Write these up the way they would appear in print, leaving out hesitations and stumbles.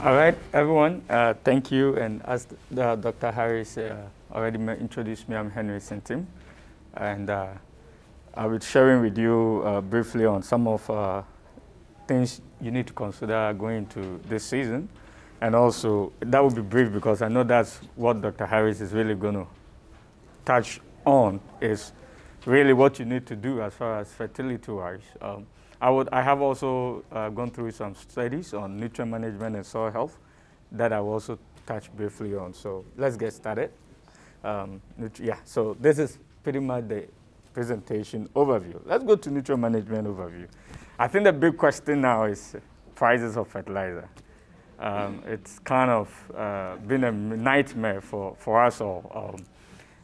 All right, everyone. Thank you. And as Dr. Harris already introduced me, I'm Henry Sintim, and I'll be sharing with you briefly on some of things you need to consider going into this season. And also, that will be brief because I know that's what Dr. Harris is really going to touch on is really what you need to do as far as fertility-wise. I have also gone through some studies on nutrient management and soil health that I will also touch briefly on. So let's get started. So this is pretty much the presentation overview. Let's go to nutrient management overview. I think the big question now is prices of fertilizer. It's kind of been a nightmare for us all.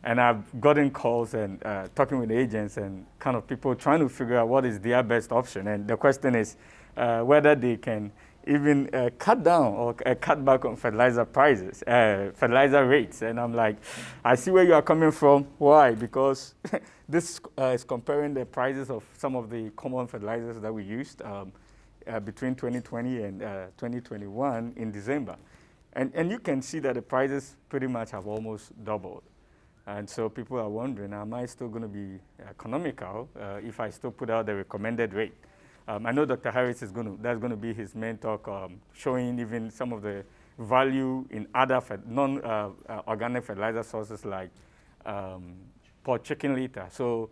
And I've gotten calls and talking with agents and kind of people trying to figure out what is their best option. And the question is whether they can even cut down or cut back on fertilizer prices, fertilizer rates. And I'm like, I see where you are coming from. Why? Because this is comparing the prices of some of the common fertilizers that we used between 2020 and 2021 in December. And you can see that the prices pretty much have almost doubled. And so people are wondering, am I still going to be economical if I still put out the recommended rate? I know Dr. Harris that's going to be his main talk, showing even some of the value in other non-organic fertilizer sources like per chicken litter. So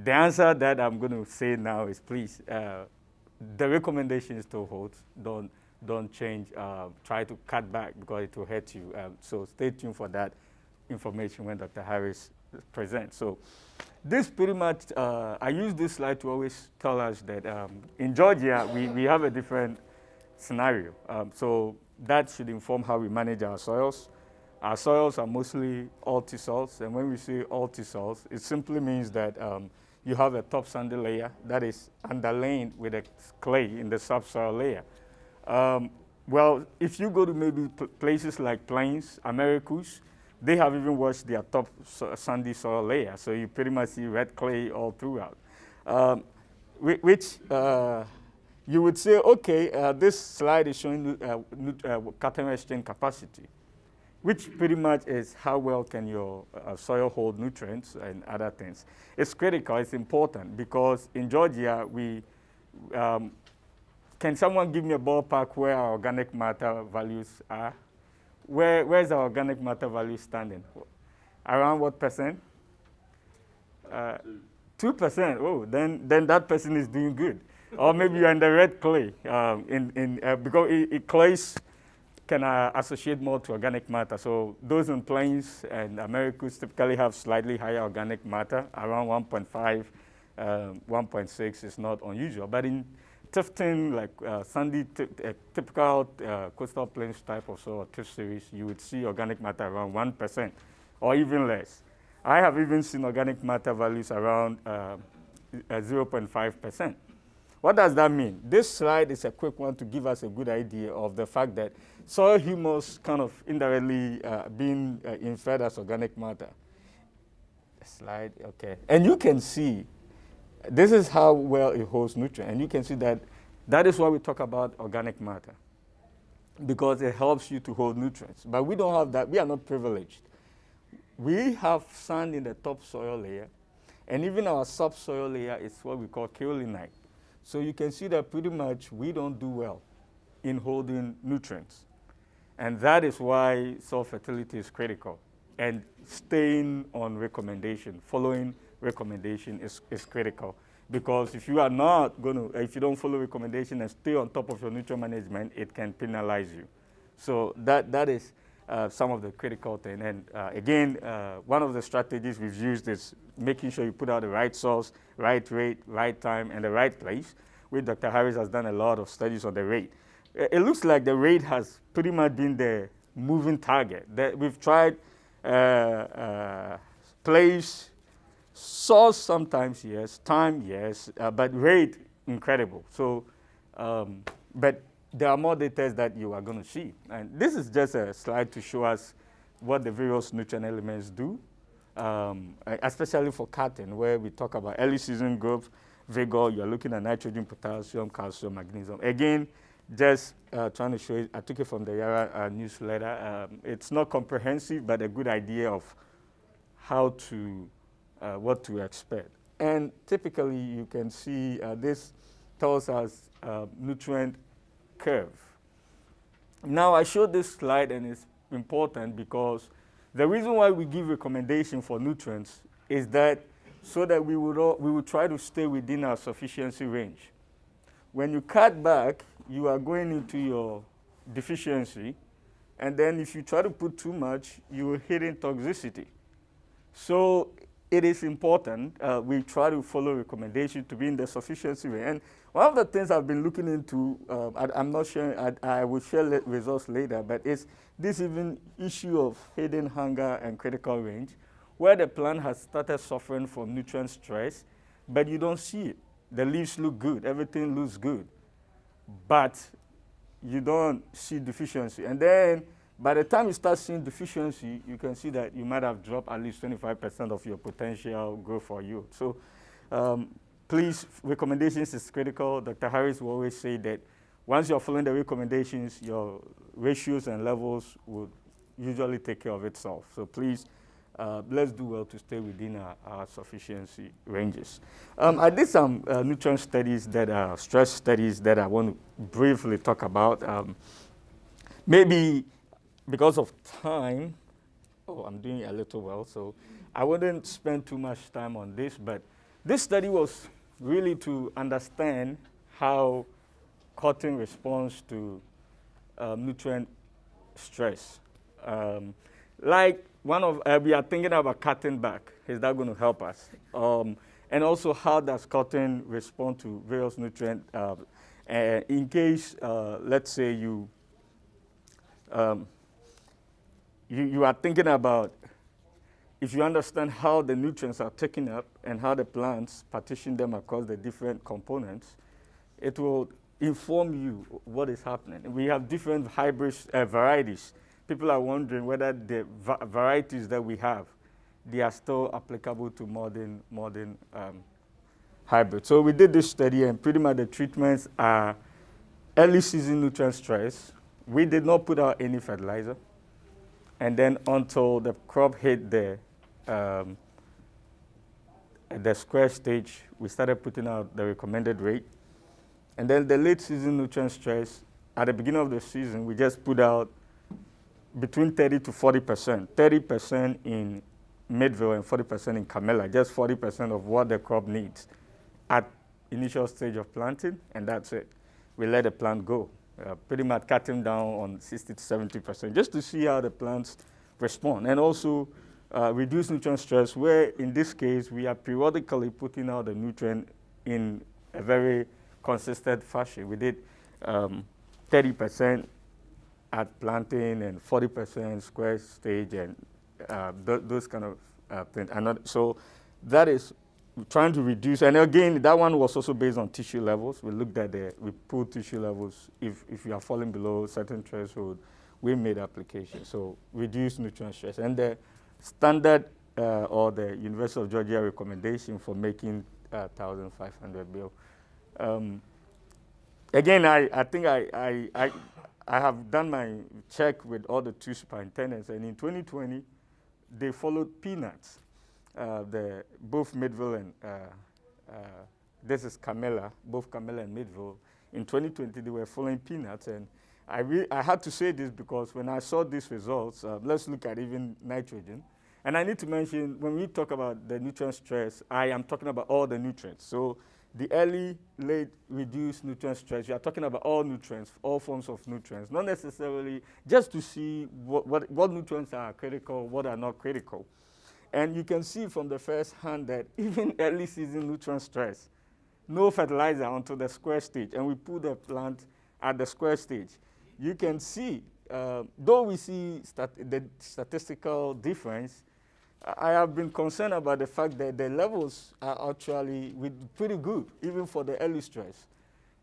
the answer that I'm going to say now is please, the recommendation still holds. Don't change. Try to cut back because it will hurt you. So stay tuned for that information when Dr. Harris presents. So this pretty much, I use this slide to always tell us that in Georgia, we have a different scenario. So that should inform how we manage our soils. Our soils are mostly alti soils, and when we say alti soils, it simply means that you have a top sandy layer that is underlain with a clay in the subsoil layer. Well, if you go to maybe places like Plains, Americus, they have even washed their top sandy soil layer, so you pretty much see red clay all throughout. Which you would say, okay, this slide is showing cation exchange capacity, which pretty much is how well can your soil hold nutrients and other things. It's critical, it's important, because in Georgia, can someone give me a ballpark where our organic matter values are? Where's our organic matter value standing? Around what percent? 2%. Oh, then that person is doing good. Or maybe you're in the red clay. Because clays can associate more to organic matter. So those in Plains and Americas typically have slightly higher organic matter, around 1.5, 1.6 is not unusual. But in Tifton, like sandy, typical coastal plains type of soil, TIF series, you would see organic matter around 1% or even less. I have even seen organic matter values around 0.5%. What does that mean? This slide is a quick one to give us a good idea of the fact that soil humus kind of indirectly being inferred as organic matter. Slide, okay. And you can see this is how well it holds nutrients. And you can see that is why we talk about organic matter, because it helps you to hold nutrients. But we don't have that. We are not privileged. We have sand in the topsoil layer, and even our subsoil layer is what we call kaolinite. So you can see that pretty much we don't do well in holding nutrients. And that is why soil fertility is critical. And staying on recommendation, following recommendation is critical, because if you are not going to, if you don't follow recommendation and stay on top of your nutrient management, it can penalize you. So that is some of the critical things. And again, one of the strategies we've used is making sure you put out the right source, right rate, right time, and the right place, which Dr. Harris has done a lot of studies on the rate. It looks like the rate has pretty much been the moving target. We've tried place, source sometimes, yes, time, yes, but rate, incredible. So, but there are more data that you are going to see. And this is just a slide to show us what the various nutrient elements do, especially for cotton, where we talk about early season growth, vigor, you're looking at nitrogen, potassium, calcium, magnesium. Again, just trying to show it. I took it from the Yara newsletter. It's not comprehensive, but a good idea of how to, what to expect. And typically, you can see this tells us nutrient curve. Now, I showed this slide, and it's important because the reason why we give recommendation for nutrients is that so that we would try to stay within our sufficiency range. When you cut back, you are going into your deficiency, and then if you try to put too much, you will hit in toxicity. So it is important we try to follow recommendations to be in the sufficiency range. And one of the things I've been looking into, I'm not sure, I will share results later, but it's this even issue of hidden hunger and critical range, where the plant has started suffering from nutrient stress, but you don't see it. The leaves look good, everything looks good, but you don't see deficiency. And then by the time you start seeing deficiency, you can see that you might have dropped at least 25% of your potential growth for yield. So please, recommendations is critical. Dr. Harris will always say that once you're following the recommendations, your ratios and levels will usually take care of itself. So please, let's do well to stay within our sufficiency ranges. I did some nutrient studies that are stress studies that I want to briefly talk about. Maybe because of time, I'm doing a little well, so I wouldn't spend too much time on this, but this study was really to understand how cotton responds to nutrient stress. Like we are thinking about cutting back. Is that going to help us? And also, how does cotton respond to various nutrients? In case, let's say you are thinking about, if you understand how the nutrients are taken up and how the plants partition them across the different components, it will inform you what is happening. We have different hybrids, varieties. People are wondering whether the varieties that we have, they are still applicable to modern hybrids. So we did this study, and pretty much the treatments are early season nutrient stress. We did not put out any fertilizer. And then until the crop hit the square stage, we started putting out the recommended rate. And then the late season nutrient stress, at the beginning of the season, we just put out between 30 to 40%, 30% in Midville and 40% in Camilla, just 40% of what the crop needs at initial stage of planting, and that's it. We let the plant go, pretty much cutting down on 60 to 70%, just to see how the plants respond. And also reduce nutrient stress, where in this case, we are periodically putting out the nutrient in a very consistent fashion. We did 30% at planting and 40% square stage and those kind of things. So that is trying to reduce, and again, that one was also based on tissue levels. We looked at we pulled tissue levels. If you are falling below a certain threshold, we made applications. So reduce nutrient stress. And the standard or the University of Georgia recommendation for making 1,500 bill. Again, I think I have done my check with all the two superintendents, and in 2020, they followed peanuts. Both Midville and this is Camilla, both Camilla and Midville. In 2020, they were following peanuts, and I had to say this because when I saw these results, let's look at even nitrogen. And I need to mention, when we talk about the nutrient stress, I am talking about all the nutrients. So the early, late, reduced nutrient stress, we are talking about all nutrients, all forms of nutrients, not necessarily just to see what nutrients are critical, what are not critical. And you can see from the first hand that even early season nutrient stress, no fertilizer until the square stage, and we put the plant at the square stage. You can see, though we see the statistical difference, I have been concerned about the fact that the levels are actually pretty good, even for the early stress.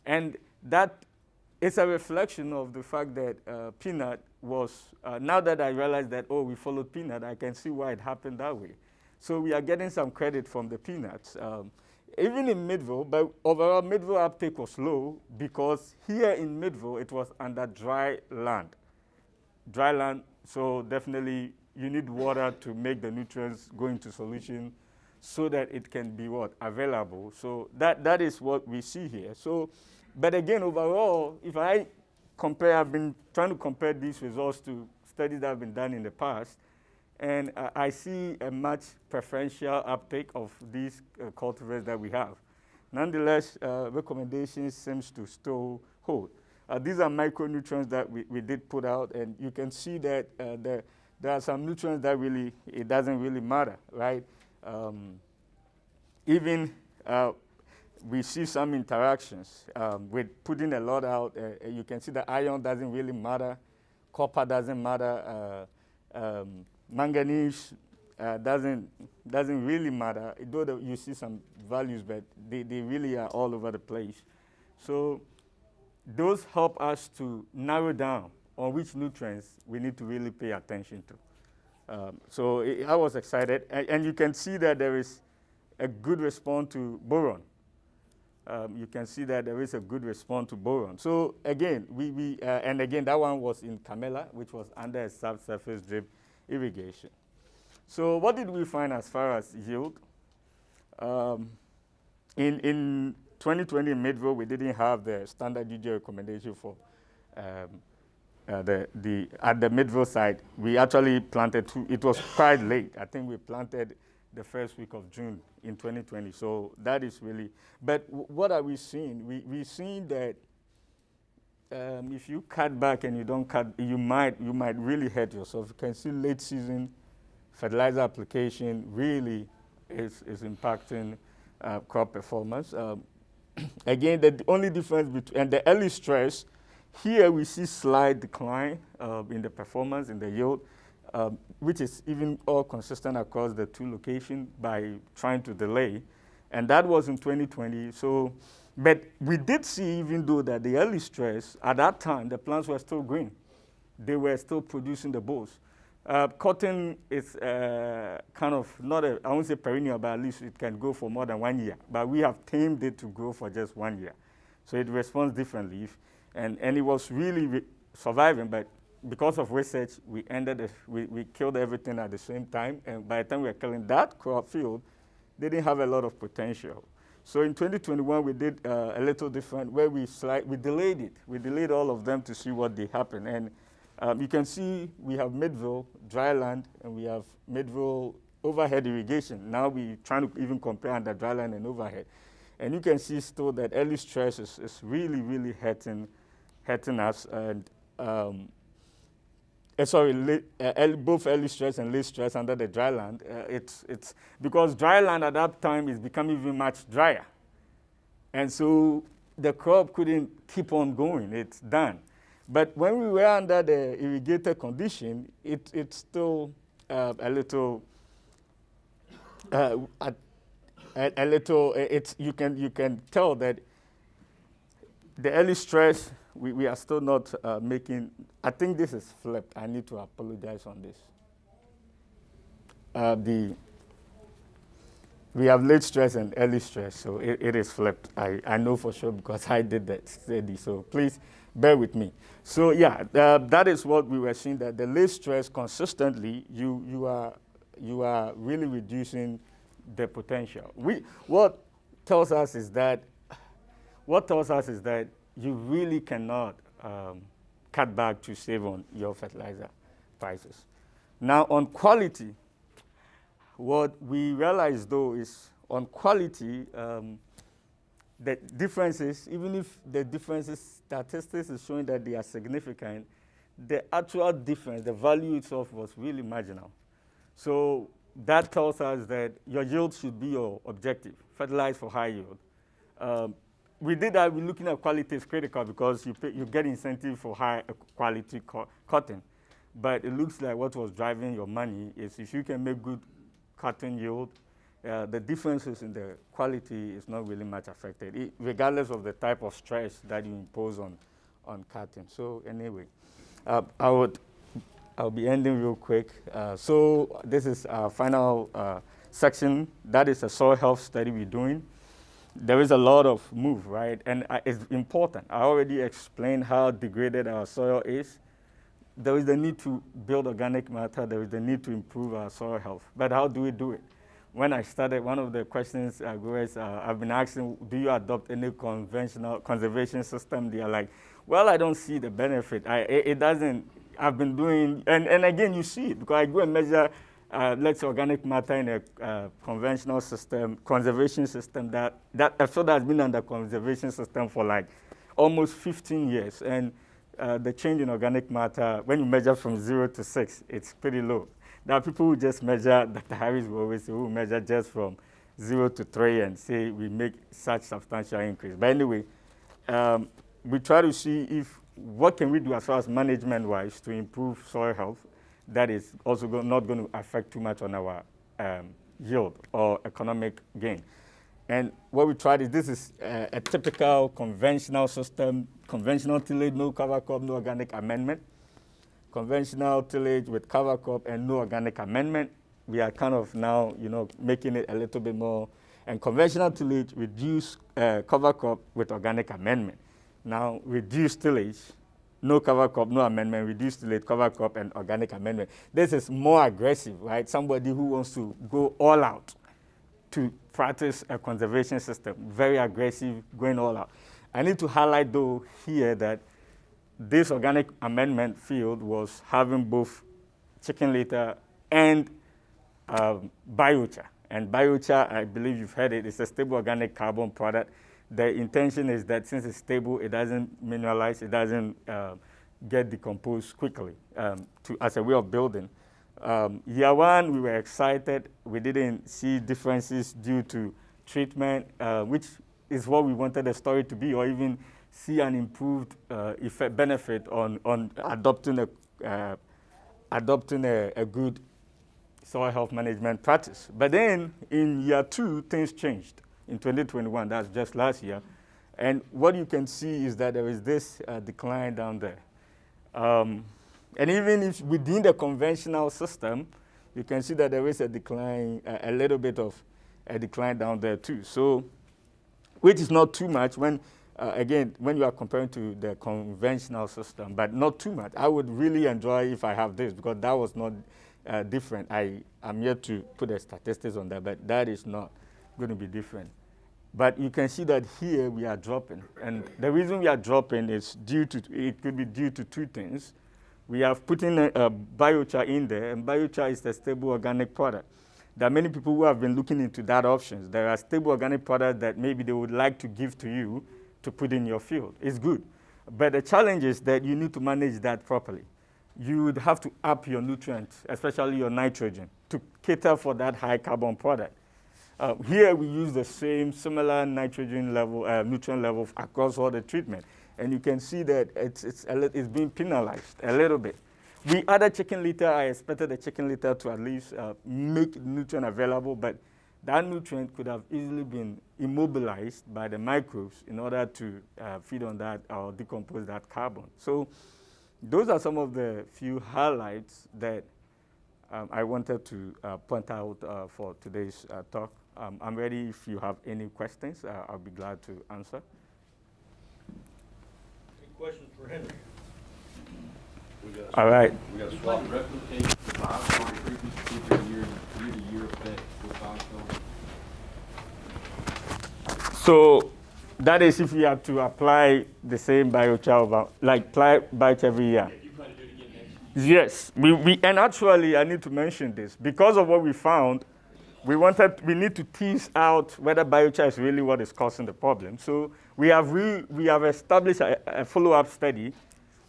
And that is a reflection of the fact that peanut was, now that I realize that, we followed peanut, I can see why it happened that way. So we are getting some credit from the peanuts. even in Midville, but overall Midville uptake was low because here in Midville it was under dry land. Dry land, so definitely you need water to make the nutrients go into solution so that it can be what? Available. So that is what we see here. So, but again, overall, if I compare, I've been trying to compare these results to studies that have been done in the past, and I see a much preferential uptake of these cultivars that we have. Nonetheless, recommendations seems to still hold. These are micronutrients that we did put out, and you can see that there are some nutrients that really, it doesn't really matter, right? Even we see some interactions with putting a lot out. You can see the iron doesn't really matter, copper doesn't matter, manganese doesn't really matter. Though you see some values, but they really are all over the place. So those help us to narrow down on which nutrients we need to really pay attention to. So I was excited, and you can see that there is a good response to boron. You can see that there is a good response to boron. So again, and again, that one was in Camela, which was under a subsurface drip irrigation. So what did we find as far as yield? In 2020 in Midville, we didn't have the standard UGA recommendation for at the Midville site. We actually planted it was quite late. I think we planted the first week of June in 2020. So that is really, but what are we seeing? We're seeing that if you cut back and you don't cut, you might really hurt yourself. You can see late season fertilizer application really is impacting crop performance. Again, the only difference between, and the early stress, here we see slight decline in the performance, in the yield, which is even all consistent across the two locations by trying to delay. And that was in 2020. So, but we did see, even though that the early stress, at that time, the plants were still green. They were still producing the bolls. Cotton is kind of not I won't say perennial, but at least it can go for more than 1 year. But we have tamed it to grow for just 1 year. So it responds differently. And it was really surviving, but because of research, we killed everything at the same time. And by the time we were killing that crop field, they didn't have a lot of potential. So in 2021, we did a little different, where we delayed it. We delayed all of them to see what they happen. And you can see we have Midville dry land, and we have Midville overhead irrigation. Now we're trying to even compare under dry land and overhead. And you can see still that early stress is really, really hurting us. And both early stress and late stress under the dry land. It's because dry land at that time is becoming even much drier. And so the crop couldn't keep on going. It's done. But when we were under the irrigated condition, it's still a little. You can tell that the early stress we are still not making. I think this is flipped. I need to apologize on this. We have late stress and early stress, so it is flipped. I know for sure because I did that study. So please bear with me. So yeah, that is what we were seeing, that the late stress consistently, you are really reducing the potential. What tells us is that you really cannot cut back to save on your fertilizer prices. Now on quality, what we realize though is on quality, the differences, even if the differences, statistics is showing that they are significant, the actual difference, the value itself was really marginal. So that tells us that your yield should be your objective, fertilize for high yield. We did that, we're looking at quality is critical because you get incentive for high quality cotton. But it looks like what was driving your money is if you can make good cotton yield, the differences in the quality is not really much affected, regardless of the type of stress that you impose on cotton. So anyway, I'll be ending real quick. So this is our final section. That is a soil health study we're doing. there is a lot of move, right? And it's important. I already explained how degraded our soil is. There is the need to build organic matter. There is the need to improve our soil health. But how do we do it? When I started, one of the questions growers I've been asking, do you adopt any conventional conservation system? They are like, well, I don't see the benefit. It doesn't, I've been doing, and again, you see it, because I go and measure, let's say, organic matter in a conventional system, conservation system, that soda has been under conservation system for like almost 15 years. And the change in organic matter, when you measure from 0 to 6, it's pretty low. There are people who just measure, Dr. Harris will always say, who measure just from 0 to 3 and say we make such substantial increase. But anyway, we try to see what can we do as far as management-wise to improve soil health that is also not going to affect too much on our yield or economic gain. And what we tried is, this is a typical conventional system, conventional tillage, no cover crop, no organic amendment. Conventional tillage with cover crop and no organic amendment. We are kind of now, making it a little bit more. And conventional tillage, reduce cover crop with organic amendment. Now, reduced tillage, no cover crop, no amendment, reduced tillage, cover crop, and organic amendment. This is more aggressive, right? Somebody who wants to go all out to practice a conservation system, very aggressive, going all out. I need to highlight, though, here that this organic amendment field was having both chicken litter and biochar. And biochar, I believe you've heard it, it's a stable organic carbon product. The intention is that since it's stable, it doesn't mineralize, it doesn't get decomposed quickly as a way of building. Year one, we were excited. We didn't see differences due to treatment, which is what we wanted the story to be, or even see an improved effect benefit on adopting a good soil health management practice. But then in year two, things changed. In 2021, that's just last year. And what you can see is that there is this decline down there. And even if within the conventional system, you can see that there is a decline, a little bit of a decline down there too. So, which is not too much when, again, when you are comparing to the conventional system, but not too much. I would really enjoy if I have this, because that was not different. I'm yet to put the statistics on that, but that is not going to be different. But you can see that here we are dropping. And the reason we are dropping is it could be due to two things. We have put in a biochar in there, and biochar is a stable organic product. There are many people who have been looking into that options. There are stable organic products that maybe they would like to give to you to put in your field. It's good. But the challenge is that you need to manage that properly. You would have to up your nutrients, especially your nitrogen, to cater for that high carbon product. Here we use the same similar nitrogen level, nutrient level across all the treatment. And you can see that it's being penalized a little bit. We added chicken litter. I expected the chicken litter to at least make nutrient available, but that nutrient could have easily been immobilized by the microbes in order to feed on that or decompose that carbon. So those are some of the few highlights that I wanted to point out for today's talk. I'm ready if you have any questions. I'll be glad to answer. Any questions for Henry? All right. We got to swap replicate the biosolic frequency to year-to-year effect with biosolic. So that is if you have to apply the same biochar, like apply biochar every year. You plan to do it again next year? Yes, and actually I need to mention this. Because of what we found, we need to tease out whether biochar is really what is causing the problem. So we have established a follow-up study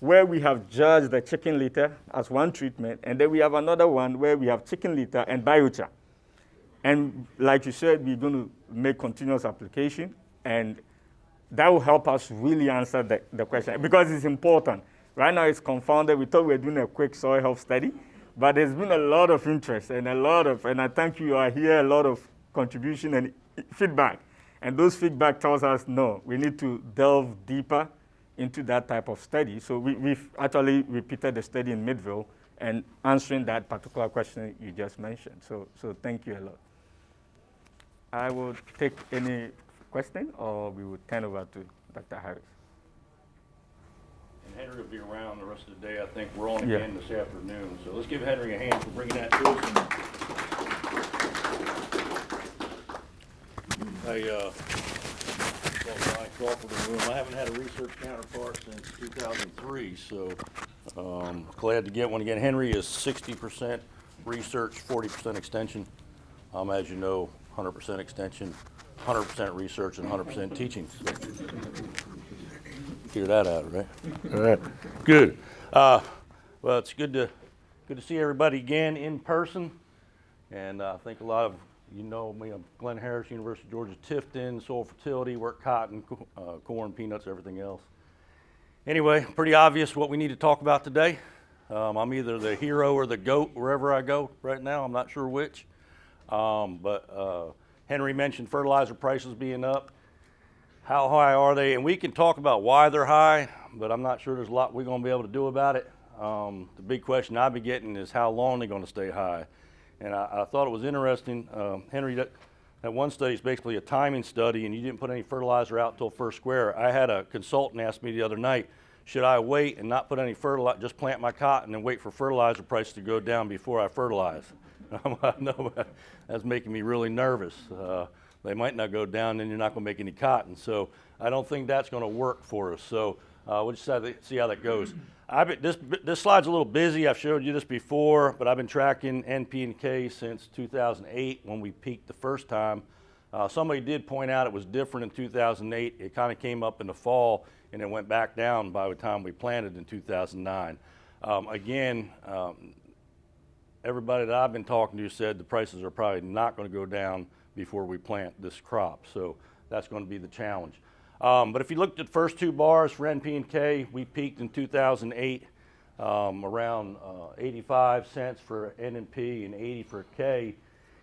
where we have judged the chicken litter as one treatment, and then we have another one where we have chicken litter and biochar. And like you said, we're going to make continuous application, and that will help us really answer the question, because it's important. Right now it's confounded. We thought we were doing a quick soil health study, but there's been a lot of interest and I thank you are here, a lot of contribution and feedback. And those feedback tells us, no, we need to delve deeper into that type of study. So we've actually repeated the study in Midville and answering that particular question you just mentioned. So thank you a lot. I will take any question, or we will turn over to Dr. Harris. And Henry will be around the rest of the day. I think we're on Yeah. again this afternoon. So let's give Henry a hand for bringing that to us. Hey, Mike Crawford in the room. I haven't had a research counterpart since 2003, so glad to get one again. Henry is 60% research, 40% extension. As you know, 100% extension, 100% research, and 100% teaching. So, figure that out, right? All right, good. Well, it's good to see everybody again in person, and I think a lot of you know me. I'm Glen Harris, University of Georgia, Tifton, soil fertility, work cotton, corn, peanuts, everything else. Anyway, pretty obvious what we need to talk about today. I'm either the hero or the goat wherever I go right now. I'm not sure which. But Henry mentioned fertilizer prices being up. How high are they? And we can talk about why they're high, but I'm not sure there's a lot we're going to be able to do about it. The big question I've been getting is how long they're going to stay high. And I thought it was interesting, Henry, that one study is basically a timing study, and you didn't put any fertilizer out until first square. I had a consultant ask me the other night, should I wait and not put any fertilizer, just plant my cotton and wait for fertilizer prices to go down before I fertilize? No, that's making me really nervous. They might not go down, and you're not going to make any cotton. So I don't think that's going to work for us. So we'll just have to see how that goes. This slide's a little busy. I've showed you this before, but I've been tracking NP and K since 2008 when we peaked the first time. Somebody did point out it was different in 2008. It kind of came up in the fall, and it went back down by the time we planted in 2009. Everybody that I've been talking to said the prices are probably not going to go down before we plant this crop. So that's going to be the challenge. But if you looked at the first two bars for NP and K, we peaked in 2008 around 85 cents for N and P and 80 for K.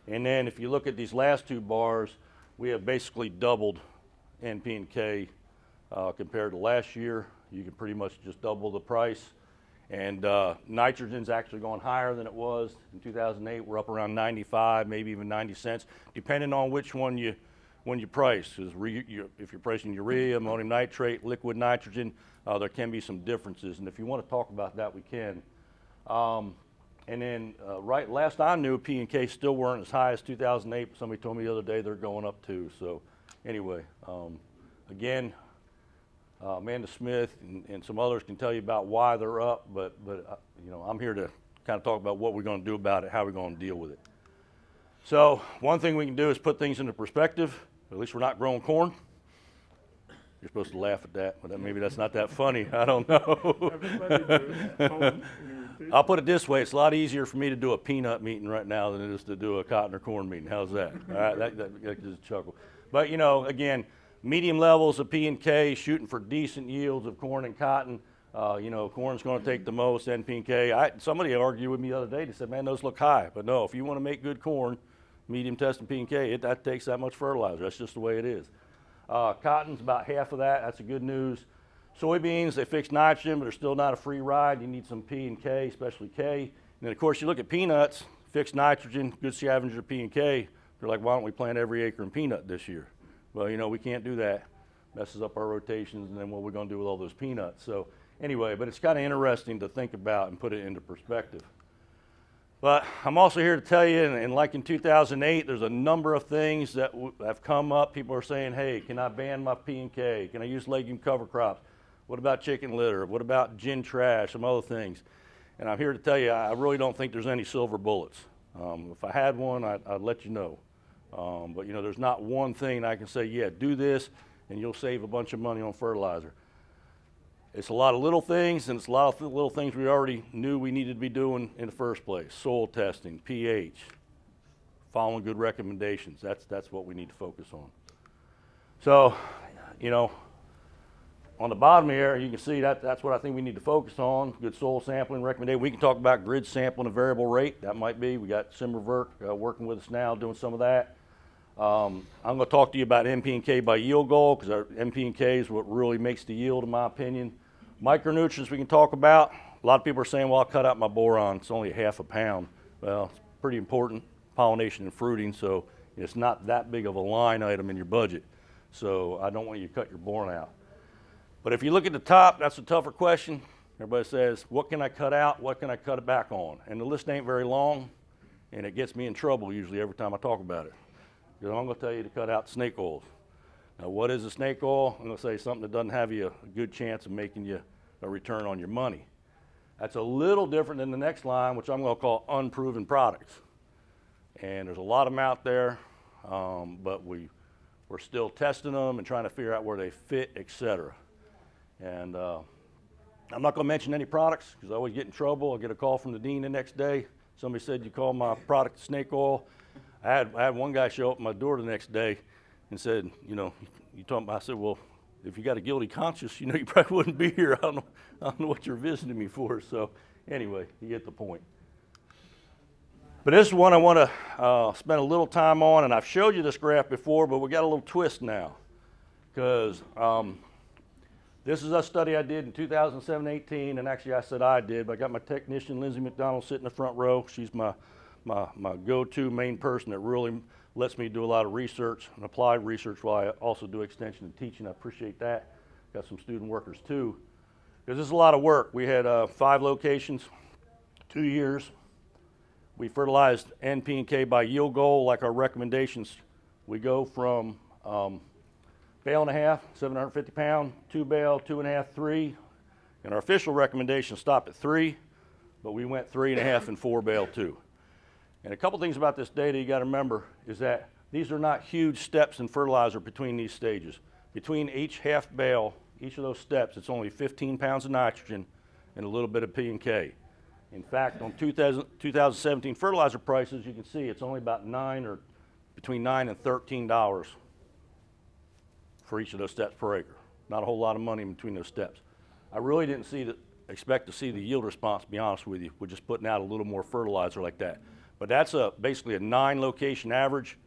And then if you look at these last two bars, we have basically doubled NP and K compared to last year. You can pretty much just double the price. And nitrogen's actually gone higher than it was in 2008. We're up around 95, maybe even 90 cents, depending on which one you price. Because if you're pricing urea, ammonium nitrate, liquid nitrogen, there can be some differences. And if you want to talk about that, we can. And then last I knew, P and K still weren't as high as 2008. But somebody told me the other day they're going up too. So anyway, again, Amanda Smith and some others can tell you about why they're up, but you know, I'm here to kind of talk about what we're going to do about it, how we're going to deal with it. So one thing we can do is put things into perspective. At least we're not growing corn. You're supposed to laugh at that, but maybe that's not that funny. I don't know. I'll put it this way. It's a lot easier for me to do a peanut meeting right now than it is to do a cotton or corn meeting. How's that? All right, that gives a chuckle. But, you know, again, medium levels of P and K, shooting for decent yields of corn and cotton. You know, corn's going to take the most, NP and K. Somebody argued with me the other day. They said, man, those look high. But no, if you want to make good corn, medium testing P and K, that takes that much fertilizer. That's just the way it is. Cotton's about half of that. That's the good news. Soybeans, they fix nitrogen, but they're still not a free ride. You need some P and K, especially K. And then, of course, you look at peanuts, fixed nitrogen, good scavenger P and K. They're like, why don't we plant every acre in peanut this year? Well, you know, we can't do that. Messes up our rotations, and then what we're going to do with all those peanuts. So anyway, but it's kind of interesting to think about and put it into perspective. But I'm also here to tell you, and like in 2008, there's a number of things that have come up. People are saying, hey, can I ban my P and K? Can I use legume cover crops? What about chicken litter? What about gin trash? Some other things. And I'm here to tell you, I really don't think there's any silver bullets. If I had one, I'd let you know. But, you know, there's not one thing I can say, yeah, do this, and you'll save a bunch of money on fertilizer. It's a lot of little things, and it's a lot of little things we already knew we needed to be doing in the first place. Soil testing, pH, following good recommendations. That's what we need to focus on. So, you know, on the bottom here, you can see that's what I think we need to focus on. Good soil sampling recommendation. We can talk about grid sampling at variable rate. That might be. We got Simmerverk working with us now doing some of that. I'm going to talk to you about NP and K by yield goal, because our NP and K is what really makes the yield, in my opinion. Micronutrients we can talk about. A lot of people are saying, well, I'll cut out my boron. It's only half a pound. Well, it's pretty important, pollination and fruiting, so it's not that big of a line item in your budget. So I don't want you to cut your boring out. But if you look at the top, that's a tougher question. Everybody says, what can I cut out? What can I cut it back on? And the list ain't very long, and it gets me in trouble usually every time I talk about it. Because I'm going to tell you to cut out snake oils. Now, what is a snake oil? I'm going to say something that doesn't have you a good chance of making you a return on your money. That's a little different than the next line, which I'm going to call unproven products. And there's a lot of them out there, but we're still testing them and trying to figure out where they fit, et cetera. And I'm not going to mention any products because I always get in trouble. I get a call from the dean the next day. Somebody said, you call my product snake oil. I had one guy show up at my door the next day and said, you know, you talking about, I said, well, if you got a guilty conscience, you know, you probably wouldn't be here. I don't know what you're visiting me for. So anyway, you get the point. But this is one I want to spend a little time on, and I've showed you this graph before, but we got a little twist now because this is a study I did in 2007-18, and actually I said I did, but I got my technician, Lindsay McDonald, sitting in the front row. She's my go-to main person that really lets me do a lot of research and applied research while I also do extension and teaching. I appreciate that. Got some student workers too, because this is a lot of work. We had 5 locations, 2 years. We fertilized N, P, and K by yield goal, like our recommendations. We go from bale and a half, 750 pound, 2 bale, 2.5, 3. And our official recommendation stopped at 3, but we went 3.5 and 4 bale too. And a couple things about this data you got to remember is that these are not huge steps in fertilizer between these stages. Between each half bale, each of those steps, it's only 15 pounds of nitrogen and a little bit of P and K. In fact, on 2017 fertilizer prices, you can see it's only about between $9 and $13 for each of those steps per acre. Not a whole lot of money in between those steps. I really didn't expect to see the yield response, to be honest with you, with just putting out a little more fertilizer like that. But that's basically a 9-location average.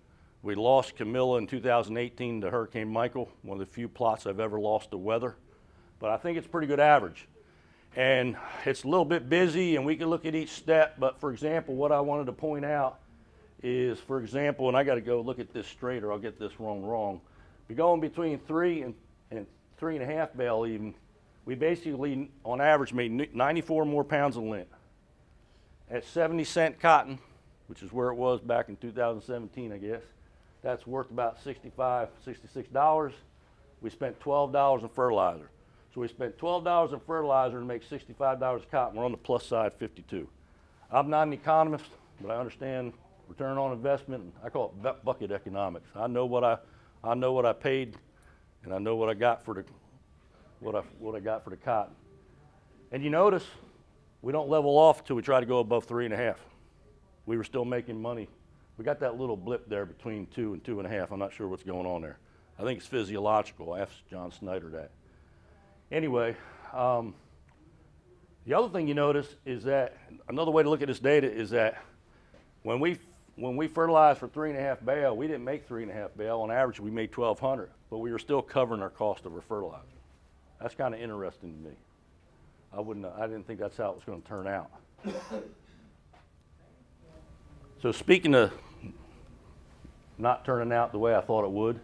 We lost Camilla in 2018 to Hurricane Michael, one of the few plots I've ever lost to weather. But I think it's a pretty good average. And it's a little bit busy, and we can look at each step. But for example, what I wanted to point out is, for example, and I got to go look at this straight or I'll get this wrong. We're going between 3 and 3.5 bale even. We basically, on average, made 94 more pounds of lint. At 70-cent cotton, which is where it was back in 2017, I guess, that's worth about $65, $66. We spent $12 in fertilizer. So we spent $12 in fertilizer to make $65 of cotton. We're on the plus side, 52. I'm not an economist, but I understand return on investment. And I call it bucket economics. I know what I paid, and I know what I got for what I got for the cotton. And you notice we don't level off until we try to go above 3.5. We were still making money. We got that little blip there between 2 and 2.5. I'm not sure what's going on there. I think it's physiological. I asked John Snyder that. Anyway, the other thing you notice is that another way to look at this data is that when we fertilized for 3.5 bale, we didn't make 3.5 bale. On average, we made 1,200, but we were still covering our cost of our fertilizer. That's kind of interesting to me. I didn't think that's how it was going to turn out. So speaking of not turning out the way I thought it would,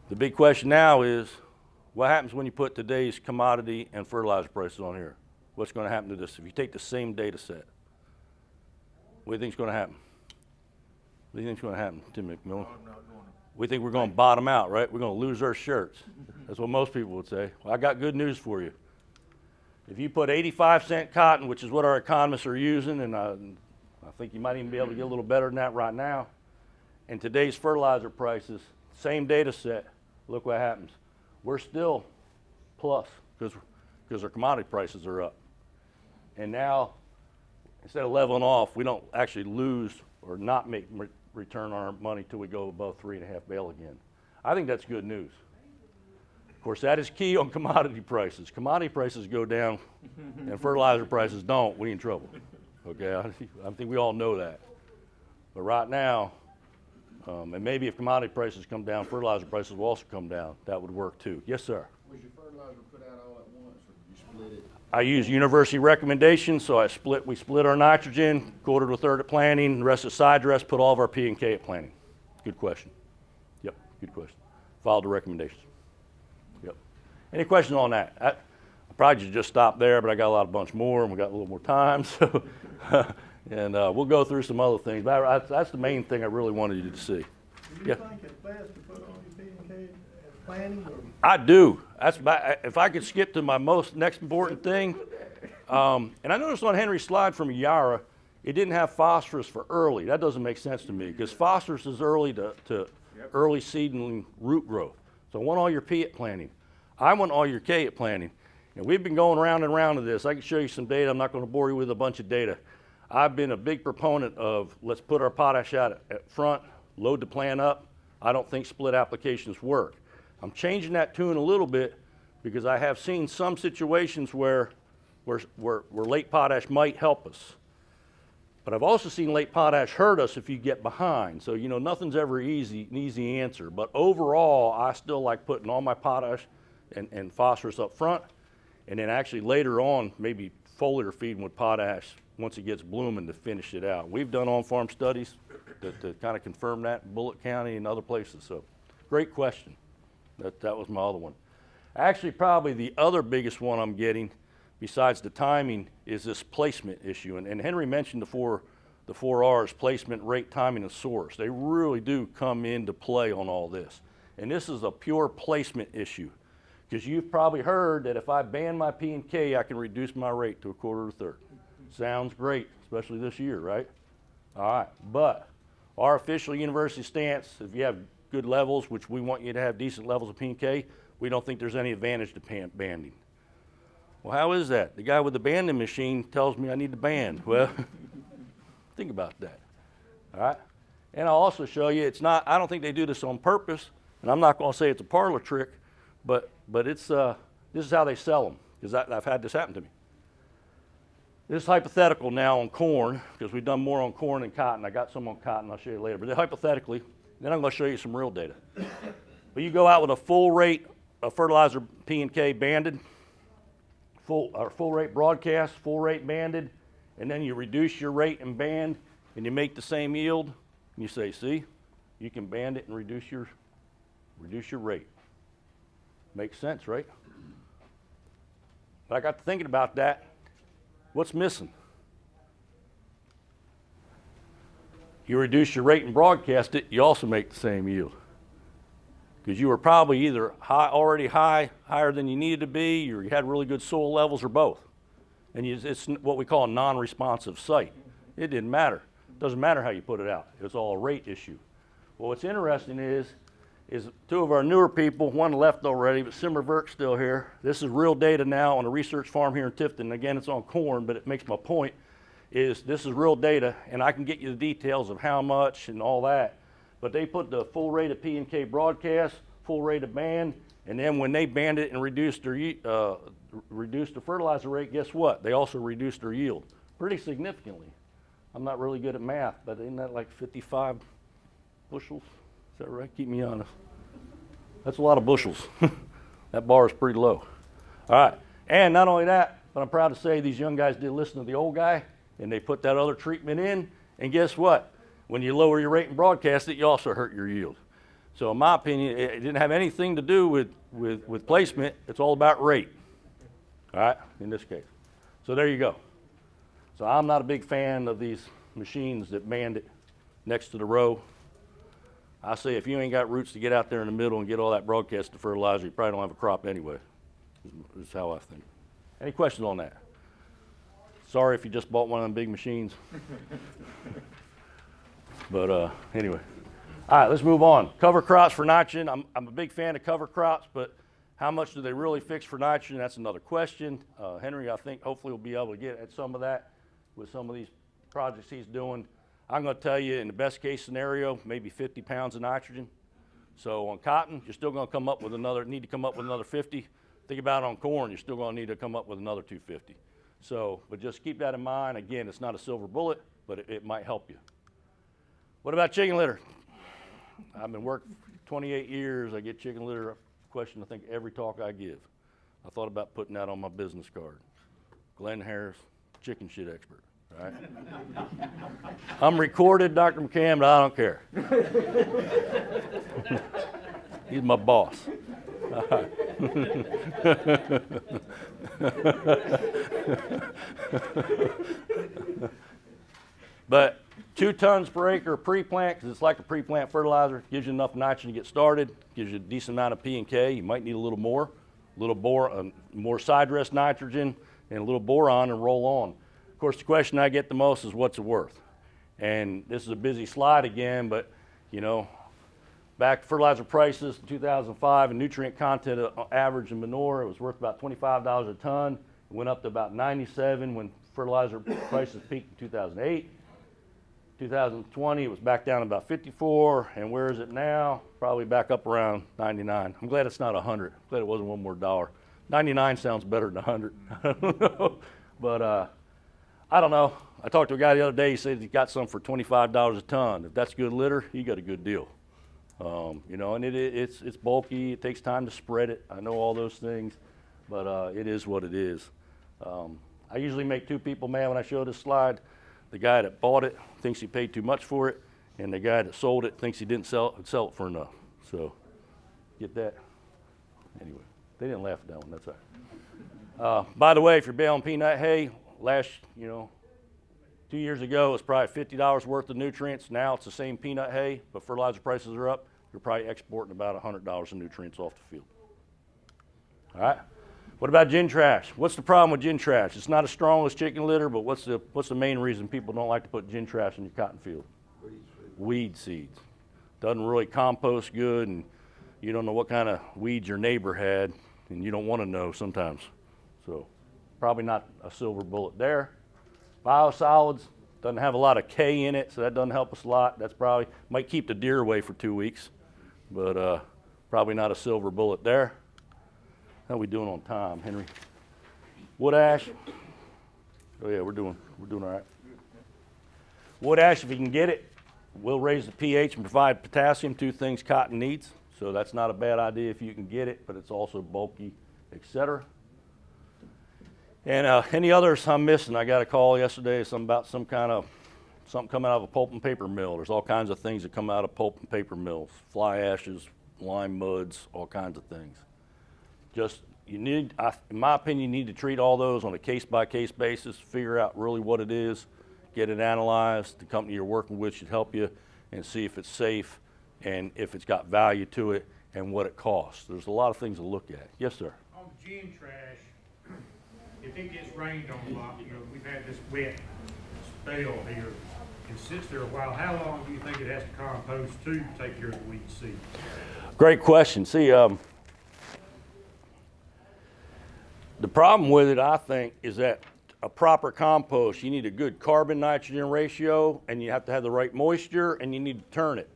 the big question now is, what happens when you put today's commodity and fertilizer prices on here? What's going to happen to this? If you take the same data set, what do you think is going to happen? What do you think is going to happen, Tim McMillan? We think we're going to bottom out, right? We're going to lose our shirts. That's what most people would say. Well, I got good news for you. If you put 85-cent cotton, which is what our economists are using, and I think you might even be able to get a little better than that right now, and today's fertilizer prices, same data set, look what happens. We're still plus because our commodity prices are up. And now, instead of leveling off, we don't actually lose or not make return on our money till we go above 3.5 bale again. I think that's good news. Of course, that is key on commodity prices. Commodity prices go down and fertilizer prices don't, we in trouble. Okay, I think we all know that. But right now, and maybe if commodity prices come down, fertilizer prices will also come down. That would work too. Yes, sir? Was your fertilizer put out all at once, or did you split it? I use university recommendations, so we split our nitrogen, quarter to a third at planting, the rest of side dress, put all of our P and K at planting. Good question. Yep, good question. followed the recommendations. Yep. Any questions on that? I probably should just stop there, but I got a bunch more, and we got a little more time, so and we'll go through some other things. But that's the main thing I really wanted you to see. Do you think it's best to put on your P&K as planting, or? I do. If I could skip to my next important thing, and I noticed on Henry's slide from Yara, it didn't have phosphorus for early. That doesn't make sense to me because phosphorus is early to early seedling root growth. So I want all your P at planting. I want all your K at planting. And we've been going round and round of this. I can show you some data. I'm not going to bore you with a bunch of data. I've been a big proponent of let's put our potash out at front, load the plant up. I don't think split applications work. I'm changing that tune a little bit because I have seen some situations where late potash might help us. But I've also seen late potash hurt us if you get behind. So, nothing's ever an easy answer. But overall, I still like putting all my potash and phosphorus up front, and then actually later on, maybe foliar feeding with potash once it gets blooming to finish it out. We've done on-farm studies to kind of confirm that in Bullitt County and other places. So, great question. That was my other one. Actually, probably the other biggest one I'm getting, besides the timing, is this placement issue. And Henry mentioned the four R's: placement, rate, timing, and source. They really do come into play on all this. And this is a pure placement issue. Because you've probably heard that if I ban my P&K, I can reduce my rate to 1/4 to 1/3. Sounds great, especially this year, right? All right, but our official university stance, if you have good levels, which we want you to have decent levels of P&K, we don't think there's any advantage to banding. Well, how is that? The guy with the banding machine tells me I need to band. Well, think about that, all right? And I'll also show you, I don't think they do this on purpose, and I'm not gonna say it's a parlor trick, but it's, this is how they sell them, because I've had this happen to me. This is hypothetical now on corn, because we've done more on corn than cotton. I got some on cotton, I'll show you later, but hypothetically, then I'm gonna show you some real data. But you go out with a full rate of fertilizer P&K banded, full rate broadcast, full rate banded, and then you reduce your rate and band, and you make the same yield, and you say, see, you can band it and reduce your rate. Makes sense, right? But I got to thinking about that. What's missing? You reduce your rate and broadcast it, you also make the same yield. Because you were probably either already higher than you needed to be, or you had really good soil levels, or both. And it's what we call a non-responsive site. It didn't matter. It doesn't matter how you put it out. It's all a rate issue. Well, what's interesting is two of our newer people, one left already, but Simmerverk's still here. This is real data now on a research farm here in Tifton. Again, it's on corn, but it makes my point, is this is real data, and I can get you the details of how much and all that. But they put the full rate of P&K broadcast, full rate of band, and then when they banded it and reduced the fertilizer rate, guess what? They also reduced their yield pretty significantly. I'm not really good at math, but isn't that like 55 bushels? Is that right? Keep me honest. That's a lot of bushels. That bar is pretty low. All right, and not only that, but I'm proud to say these young guys did listen to the old guy, and they put that other treatment in, and guess what? When you lower your rate and broadcast it, you also hurt your yield. So in my opinion, it didn't have anything to do with placement. It's all about rate, all right, in this case. So there you go. So I'm not a big fan of these machines that band it next to the row. I say if you ain't got roots to get out there in the middle and get all that broadcast to fertilizer, you probably don't have a crop anyway. That's how I think. Any questions on that? Sorry if you just bought one of them big machines. But anyway. All right, let's move on. Cover crops for nitrogen. I'm a big fan of cover crops, but how much do they really fix for nitrogen? That's another question. Henry, I think, hopefully will be able to get at some of that with some of these projects he's doing. I'm going to tell you, in the best case scenario, maybe 50 pounds of nitrogen. So on cotton, you're still going to need to come up with another 50. Think about it on corn, you're still going to need to come up with another 250. So, but just keep that in mind. Again, it's not a silver bullet, but it might help you. What about chicken litter? I've been working 28 years. I get chicken litter question, I think, every talk I give. I thought about putting that on my business card. Glen Harris, chicken shit expert. Right? I'm recorded, Dr. McCann, but I don't care. He's my boss. But 2 tons per acre pre-plant, because it's like a pre-plant fertilizer, gives you enough nitrogen to get started, gives you a decent amount of P and K. You might need a little more more side dress nitrogen and a little boron and roll on. Of course, the question I get the most is what's it worth? And this is a busy slide again, but you know, back to fertilizer prices in 2005 and nutrient content average in manure, it was worth about $25 a ton. It went up to about 97 when fertilizer prices peaked in 2008. 2020, it was back down about 54, and where is it now? Probably back up around 99. I'm glad it's not 100. I'm glad it wasn't one more dollar. 99 sounds better than 100. I don't know, but I don't know. I talked to a guy the other day. He said he got some for $25 a ton. If that's good litter, you got a good deal. You know, and it's bulky. It takes time to spread it. I know all those things, but it is what it is. I usually make 2 people mad when I show this slide. The guy that bought it thinks he paid too much for it, and the guy that sold it thinks he didn't sell it for enough. So, get that? Anyway, they didn't laugh at that one. That's all right. By the way, if you're baling peanut hay, 2 years ago, it was probably $50 worth of nutrients. Now it's the same peanut hay, but fertilizer prices are up. You're probably exporting about $100 of nutrients off the field. All right. What about gin trash? What's the problem with gin trash? It's not as strong as chicken litter, but what's the main reason people don't like to put gin trash in your cotton field? Weed seeds. Doesn't really compost good, and you don't know what kind of weeds your neighbor had, and you don't want to know sometimes. So probably not a silver bullet there. Biosolids, doesn't have a lot of K in it, so that doesn't help us a lot. That's probably, might keep the deer away for 2 weeks, but probably not a silver bullet there. How we doing on time, Henry? Wood ash. Oh yeah, we're doing all right. Wood ash, if you can get it, will raise the pH and provide potassium, 2 things cotton needs. So that's not a bad idea if you can get it, but it's also bulky, etc. And any others I'm missing? I got a call yesterday about something coming out of a pulp and paper mill. There's all kinds of things that come out of pulp and paper mills: fly ashes, lime muds, all kinds of things. Just, in my opinion, you need to treat all those on a case-by-case basis, figure out really what it is, get it analyzed. The company you're working with should help you and see if it's safe and if it's got value to it and what it costs. There's a lot of things to look at. Yes, sir? On gin trash, if it gets rained on a lot, you know, we've had this wet spell here, and sits there a while, how long do you think it has to compost to take care of the weed seed? Great question. See, the problem with it, I think, is that a proper compost, you need a good carbon-nitrogen ratio, and you have to have the right moisture, and you need to turn it.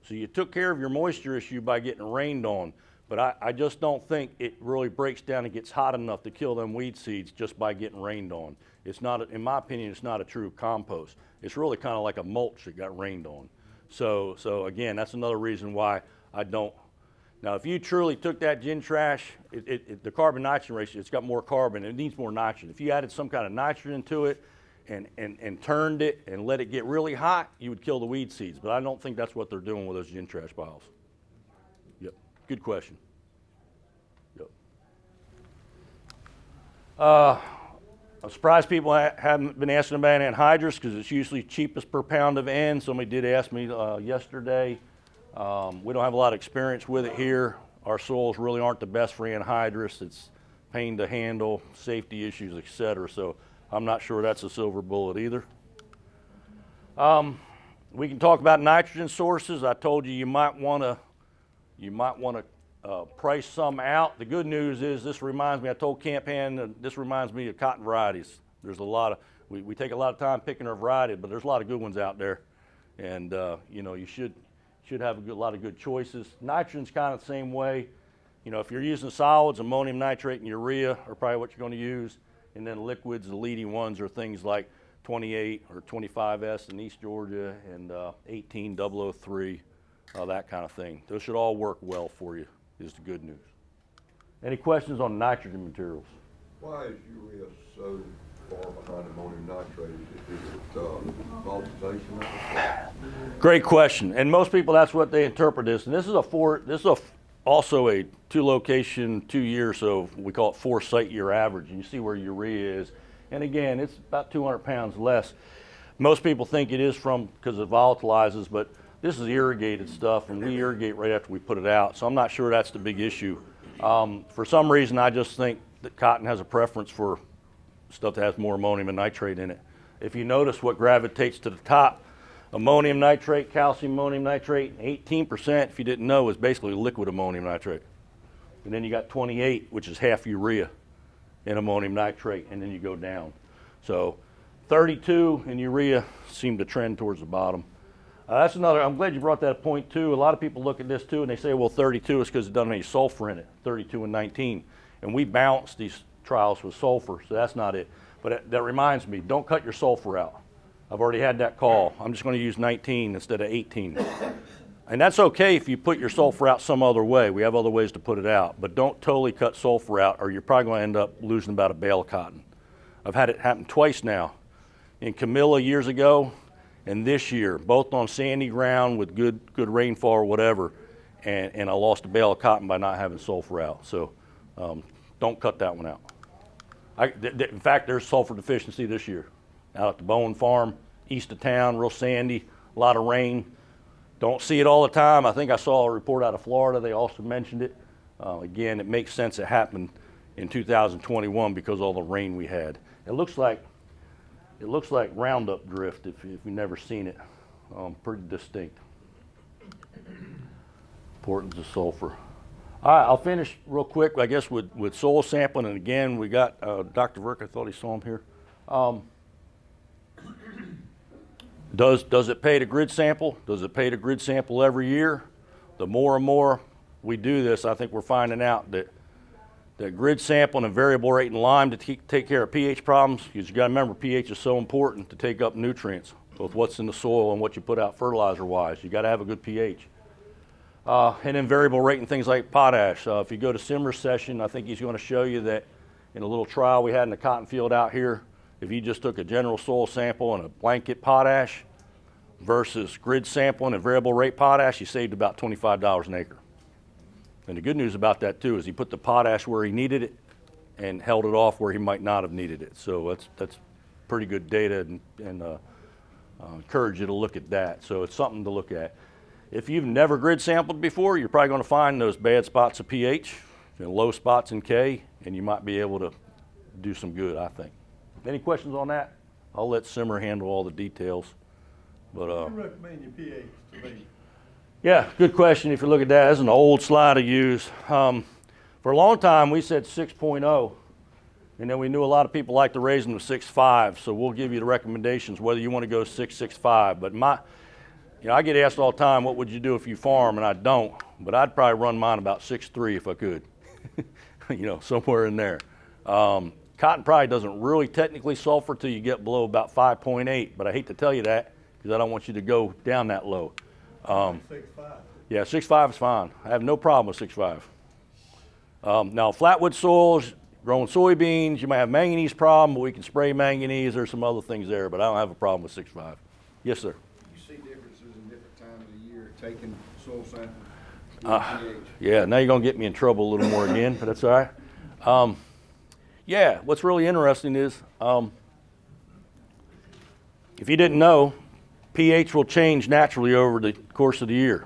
So you took care of your moisture issue by getting rained on, but I just don't think it really breaks down and gets hot enough to kill them weed seeds just by getting rained on. It's not, in my opinion, it's not a true compost. It's really kind of like a mulch that got rained on. So again, that's another reason why I don't. Now, if you truly took that gin trash, the carbon-nitrogen ratio, it's got more carbon. It needs more nitrogen. If you added some kind of nitrogen to it and turned it and let it get really hot, you would kill the weed seeds. But I don't think that's what they're doing with those gin trash piles. Yep, good question. Yep. I'm surprised people haven't been asking about anhydrous because it's usually cheapest per pound of N. Somebody did ask me yesterday. We don't have a lot of experience with it here. Our soils really aren't the best for anhydrous. It's pain to handle, safety issues, etc. So I'm not sure that's a silver bullet either. We can talk about nitrogen sources. I told you might want to price some out. The good news is this reminds me. I told Camp Hand this reminds me of cotton varieties. There's a lot of we take a lot of time picking our variety, but there's a lot of good ones out there, and you know, you should have a lot of good choices. Nitrogen's kind of the same way. You know, if you're using solids, ammonium nitrate and urea are probably what you're going to use. And then liquids, the leading ones are things like 28 or 25S in East Georgia and 18003, that kind of thing. Those should all work well for you, is the good news. Any questions on nitrogen materials? Why is urea so far behind ammonium nitrate? Is it volumization of it? Great question. And most people, that's what they interpret this. And this is also a 2-location, 2-year, so we call it 4-site year average. And you see where urea is. And again, it's about 200 pounds less. Most people think it is because it volatilizes, but this is irrigated stuff, and we irrigate right after we put it out. So I'm not sure that's the big issue. For some reason, I just think that cotton has a preference for stuff that has more ammonium and nitrate in it. If you notice what gravitates to the top, ammonium nitrate, calcium ammonium nitrate, 18%, if you didn't know, is basically liquid ammonium nitrate. And then you got 28, which is half urea in ammonium nitrate, and then you go down. So 32 in urea seem to trend towards the bottom. That's another, I'm glad you brought that point too. A lot of people look at this too and they say, well, 32 is because it doesn't have any sulfur in it, 32 and 19. And we balance these trials with sulfur, so that's not it. But that reminds me, don't cut your sulfur out. I've already had that call. I'm just going to use 19 instead of 18. And that's okay if you put your sulfur out some other way. We have other ways to put it out. But don't totally cut sulfur out or you're probably going to end up losing about a bale of cotton. I've had it happen twice now. In Camilla years ago and this year, both on sandy ground with good rainfall or whatever. And I lost a bale of cotton by not having sulfur out. So don't cut that one out. In fact, there's sulfur deficiency this year. Out at the Bowen Farm, east of town, real sandy, a lot of rain. Don't see it all the time. I think I saw a report out of Florida. They also mentioned it. Again, it makes sense it happened in 2021 because of all the rain we had. It looks like Roundup drift if you've never seen it. Pretty distinct. Importance of sulfur. All right, I'll finish real quick, I guess, with soil sampling. And again, we got Dr. Verk, I thought he saw him here. Does it pay to grid sample? Does it pay to grid sample every year? The more and more we do this, I think we're finding out that grid sampling and variable rate in lime to take care of pH problems, because you got to remember pH is so important to take up nutrients, both what's in the soil and what you put out fertilizer-wise. You got to have a good pH. And then variable rate and things like potash. If you go to Simmer's session, I think he's going to show you that in a little trial we had in the cotton field out here, if you just took a general soil sample and a blanket potash versus grid sampling and variable rate potash, you saved about $25 an acre. And the good news about that too is he put the potash where he needed it and held it off where he might not have needed it. So that's pretty good data, and encourage you to look at that. So it's something to look at. If you've never grid sampled before, you're probably going to find those bad spots of pH and low spots in K, and you might be able to do some good, I think. Any questions on that? I'll let Simmer handle all the details. But What do you recommend your pH to be? yeah, good question. If you look at that, that's an old slide I use. For a long time, we said 6.0, and then we knew a lot of people like to raise them to 6.5, so we'll give you the recommendations whether you want to go 6, 6.5. But I get asked all the time, what would you do if you farm? And I don't, but I'd probably run mine about 6.3 if I could, somewhere in there. Cotton probably doesn't really technically sulfur till you get below about 5.8, but I hate to tell you that because I don't want you to go down that low. 6.5. Yeah, 6.5 is fine. I have no problem with 6.5. Now, flatwood soils, growing soybeans, you might have manganese problem, but we can spray manganese. There's some other things there, but I don't have a problem with 6.5. Yes, sir. You see differences in different times of the year taking soil samples? pH. Yeah, now you're going to get me in trouble a little more again, but that's all right. Yeah, what's really interesting is, if you didn't know, pH will change naturally over the course of the year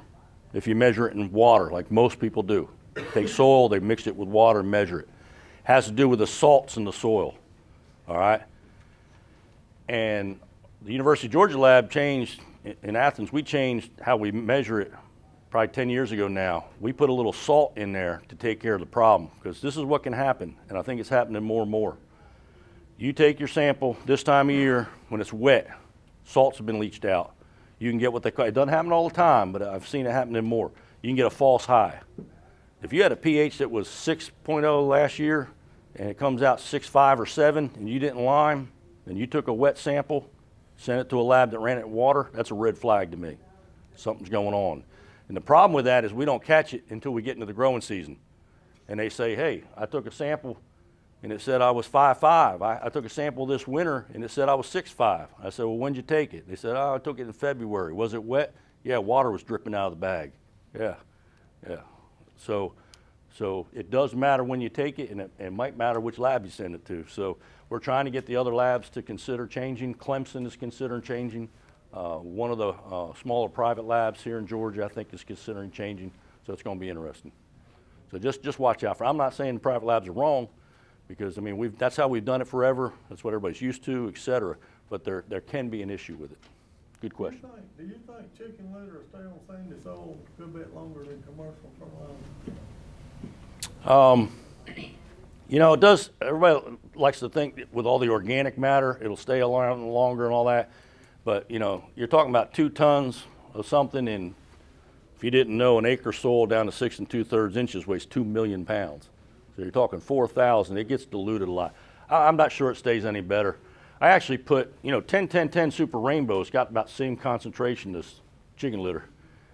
if you measure it in water, like most people do. Take soil, they mix it with water and measure it. Has to do with the salts in the soil, all right? And the University of Georgia lab changed, in Athens, we changed how we measure it probably 10 years ago now. We put a little salt in there to take care of the problem, because this is what can happen, and I think it's happening more and more. You take your sample this time of year when it's wet, salts have been leached out. You can get what they call, it doesn't happen all the time, but I've seen it happening more. You can get a false high. If you had a pH that was 6.0 last year and it comes out 6.5 or 7 and you didn't lime, and you took a wet sample, sent it to a lab that ran it in water, that's a red flag to me. Something's going on. And the problem with that is we don't catch it until we get into the growing season. And they say, hey, I took a sample and it said I was 5.5. I took a sample this winter and it said I was 6.5. I said, well, when'd you take it? They said, oh, I took it in February. Was it wet? Yeah, water was dripping out of the bag. Yeah. So it does matter when you take it, and it might matter which lab you send it to. So we're trying to get the other labs to consider changing. Clemson is considering changing. One of the smaller private labs here in Georgia, I think, is considering changing. So it's going to be interesting. So just watch out for. I'm not saying the private labs are wrong, because I mean that's how we've done it forever. That's what everybody's used to, et cetera. But there can be an issue with it. Good question. Do you think chicken litter will stay on sandy soil a good bit longer than commercial fertilizer? You know, it does. Everybody likes to think that with all the organic matter, it'll stay around longer and all that. But you know, you're talking about 2 tons of something, and if you didn't know, an acre soil down to 6 2/3 inches weighs 2 million pounds. So you're talking 4,000. It gets diluted a lot. I'm not sure it stays any better. I actually put, you know, 10-10-10 Super Rainbow's got about the same concentration as chicken litter.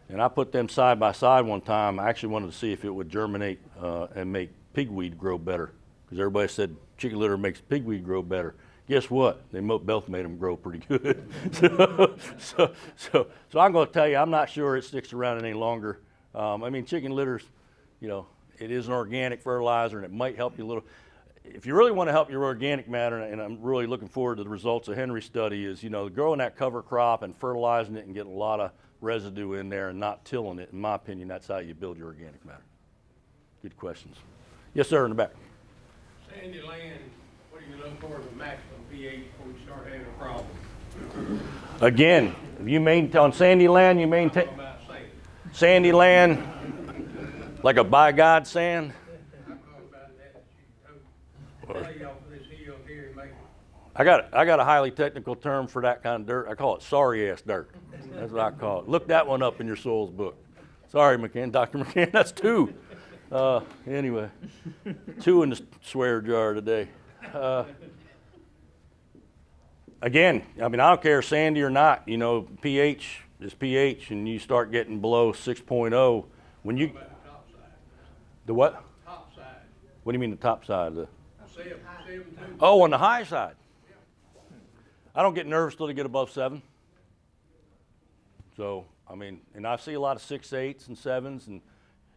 And I put them side by side one time. I actually wanted to see if it would germinate and make pigweed grow better, because everybody said chicken litter makes pigweed grow better. Guess what? They both made them grow pretty good. so I'm going to tell you, I'm not sure it sticks around any longer. I mean, chicken litter's, you know, it is an organic fertilizer, and it might help you a little. If you really want to help your organic matter, and I'm really looking forward to the results of Henry's study, is, you know, growing that cover crop and fertilizing it and getting a lot of residue in there and not tilling it. In my opinion, that's how you build your organic matter. Good questions. Yes, sir, in the back. Sandy land, what do you look for as a maximum pH before you start having a problem? Again, if you maintain on sandy land, you maintain Talking about sand. sandy land like a by God sand. I'm talking about that you lay off this hill here and make it. I got a highly technical term for that kind of dirt. I call it sorry ass dirt. That's what I call it. Look that one up in your soils book. Sorry, McCann, Dr. McCann, that's 2. Anyway, 2 in the swear jar today. Again, I mean, I don't care sandy or not. You know, pH is pH, and you start getting below 6.0 when you. What about the top side? The what? Top side. What do you mean the top side of the? 7, 2. Oh, on the high side. I don't get nervous till they get above 7. So, I mean, and I see a lot of 6, 8s, and 7s, and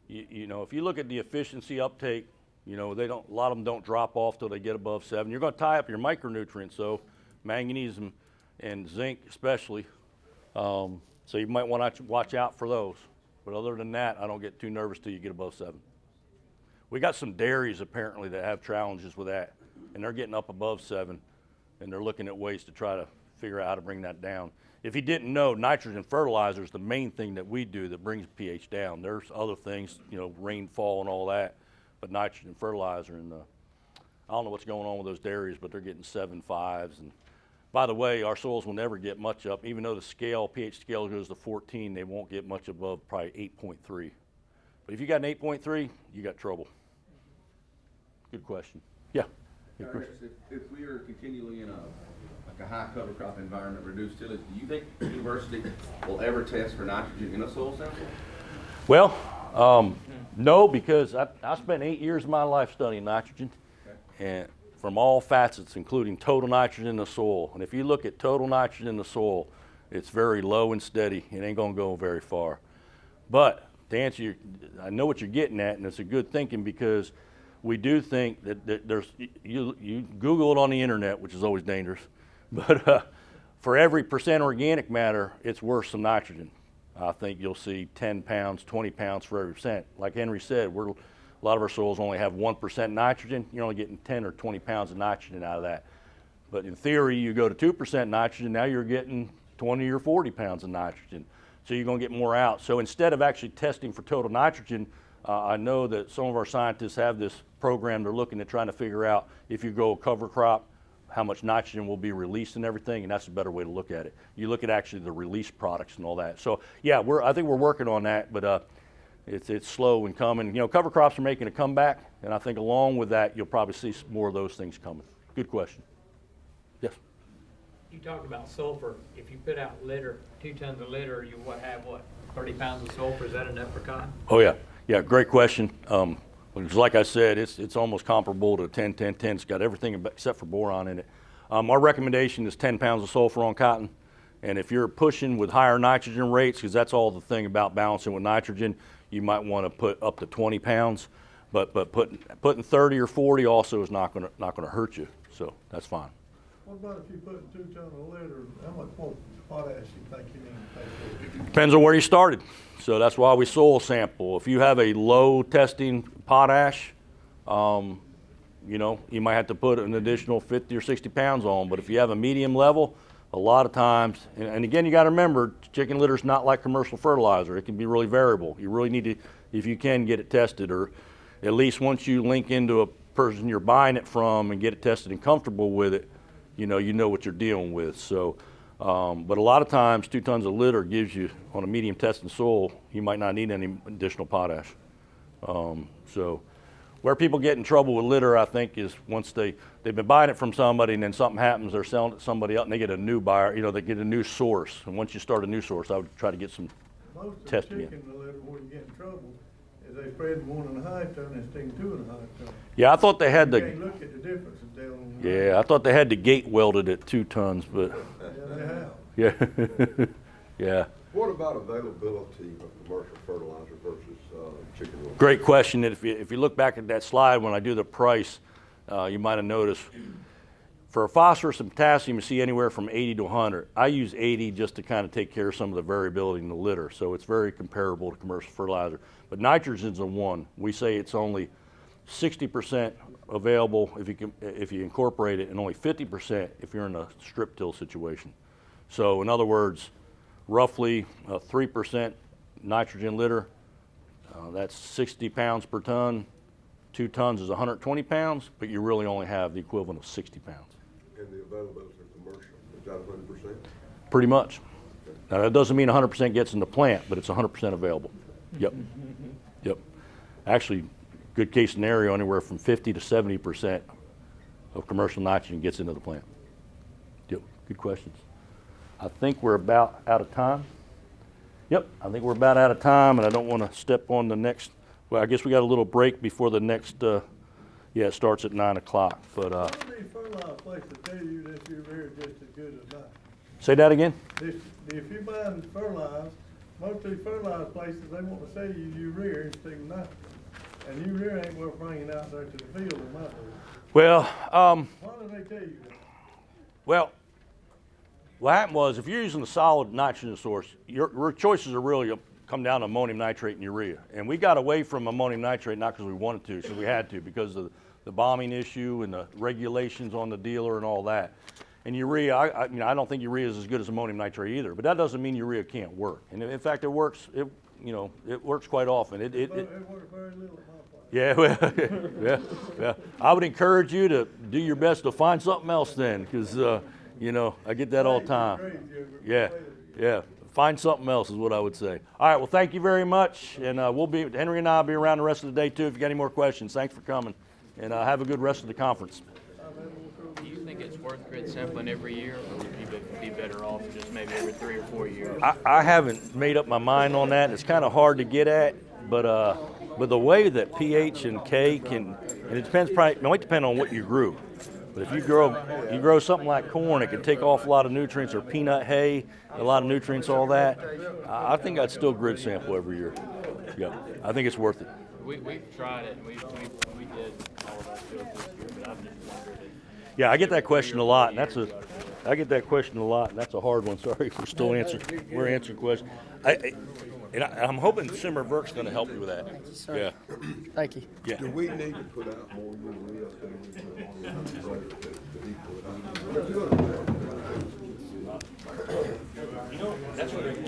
you know, if you look at the efficiency uptake, you know, a lot of them don't drop off till they get above 7. You're going to tie up your micronutrients, so manganese and zinc especially. So you might want to watch out for those. But other than that, I don't get too nervous till you get above 7. We got some dairies apparently that have challenges with that, and they're getting up above 7, and they're looking at ways to try to figure out how to bring that down. If you didn't know, nitrogen fertilizer is the main thing that we do that brings pH down. There's other things, you know, rainfall and all that, but nitrogen fertilizer, and I don't know what's going on with those dairies, but they're getting 7.5s. And by the way, our soils will never get much up, even though the scale, pH scale goes to 14, they won't get much above probably 8.3. But if you got an 8.3, you got trouble. Good question. Yeah. Good question. If we are continually in a high cover crop environment, reduced tillage, do you think the university will ever test for nitrogen in a soil sample? Well, no, because I spent 8 years of my life studying nitrogen, and from all facets, including total nitrogen in the soil. And if you look at total nitrogen in the soil, it's very low and steady. It ain't going to go very far. But to answer your, I know what you're getting at, and it's a good thinking, because we do think that there's, you Google it on the internet, which is always dangerous, but for every percent organic matter, it's worth some nitrogen. I think you'll see 10 pounds, 20 pounds for every percent. Like Henry said, a lot of our soils only have 1% nitrogen. You're only getting 10 or 20 pounds of nitrogen out of that. But in theory, you go to 2% nitrogen, now you're getting 20 or 40 pounds of nitrogen. So you're going to get more out. So instead of actually testing for total nitrogen, I know that some of our scientists have this program. They're looking at trying to figure out if you grow a cover crop, how much nitrogen will be released and everything, and that's a better way to look at it. You look at actually the released products and all that. So yeah, I think we're working on that, but it's slow and coming. You know, cover crops are making a comeback, and I think along with that, you'll probably see more of those things coming. Good question. Yes? You talked about sulfur. If you put out litter, 2 tons of litter, you have 30 pounds of sulfur? Is that enough for cotton? Oh yeah, yeah, great question. Like I said, it's almost comparable to 10-10-10. It's got everything except for boron in it. Our recommendation is 10 pounds of sulfur on cotton, And if you're pushing with higher nitrogen rates, because that's all the thing about balancing with nitrogen, you might want to put up to 20 pounds. But putting 30 or 40 also is not gonna hurt you. So that's fine. What about if you put 2 tons of litter, how much more potash you think you need to take for it? Depends on where you started. So that's why we soil sample. If you have a low testing potash, you know, you might have to put an additional 50 or 60 pounds on. But if you have a medium level, a lot of times, and again, you got to remember, chicken litter is not like commercial fertilizer. It can be really variable. You really need to, if you can, get it tested, or at least once you link into a person you're buying it from and get it tested and comfortable with it, you know what you're dealing with. So, but a lot of times 2 tons of litter gives you, on a medium testing soil, you might not need any additional potash. So where people get in trouble with litter, I think, is once they've been buying it from somebody and then something happens, they're selling it to somebody else and they get a new buyer, you know, they get a new source. And once you start a new source, I would try to get some Most of the testing in. chicken litter, where you get in trouble, is they spread 1.5 ton and sting 2.5 ton. Yeah, I thought they had You the, can't look at the difference if they don't. yeah, I thought they had the gate welded at 2 tons, but Yeah, they have. yeah, yeah. What about availability of commercial fertilizer versus chicken litter? Great question. If you look back at that slide when I do the price, you might have noticed for phosphorus and potassium, you see anywhere from 80 to 100. I use 80 just to kind of take care of some of the variability in the litter, so it's very comparable to commercial fertilizer. But nitrogen's a 1. We say it's only 60% available if you incorporate it, and only 50% if you're in a strip till situation. So in other words, roughly 3% nitrogen litter, that's 60 pounds per ton. 2 tons is 120 pounds, but you really only have the equivalent of 60 pounds. And the availability of commercial, is that 100%? Pretty much. Now that doesn't mean 100% gets in the plant, but it's 100% available. Yep, yep. Actually, good case scenario, anywhere from 50 to 70% of commercial nitrogen gets into the plant. Yep, good questions. I think we're about out of time. Yep, I think we're about out of time, and I don't want to step on the next, well, I guess we got a little break before the next, yeah, it starts at 9 o'clock, but, Some of these fertilizer places tell you that urea is just as good as not. say that again? If you're buying fertilizer, most of these fertilizer places, they want to sell you urea instead of nitrogen. And urea ain't worth bringing out there to the field in my opinion. Well, Why do they tell you that? well, what happened was, if you're using a solid nitrogen source, your choices are really come down to ammonium nitrate and urea. And we got away from ammonium nitrate not because we wanted to, so we had to, because of the bombing issue and the regulations on the dealer and all that. And urea, I don't think urea is as good as ammonium nitrate either, but that doesn't mean urea can't work. And in fact, it works. It works quite often. It works very little at my place. Yeah, well, yeah. I would encourage you to do your best to find something else then, because I get that all the time. Yeah. Find something else is what I would say. All right. Well, thank you very much, and Henry and I will be around the rest of the day too. If you got any more questions, thanks for coming, and have a good rest of the conference. Do you think it's worth grid sampling every year, or would you be better off just maybe every 3 or 4 years? I haven't made up my mind on that. It's kind of hard to get at, but the way that pH and K can, and it might depend on what you grew. But if you grow something like corn, it can take off a lot of nutrients, or peanut hay, a lot of nutrients, all that. I think I'd still grid sample every year. Yeah, I think it's worth it. We've tried it, and we did all of our fields this year, but I've just wondered if. Yeah, I get that question a lot, and that's a hard one. Sorry, we're answering questions. I'm hoping Simmer Verk's going to help you with that. Yeah. Thank you. Yeah. Do we need to put out more urea to equal it out? That's what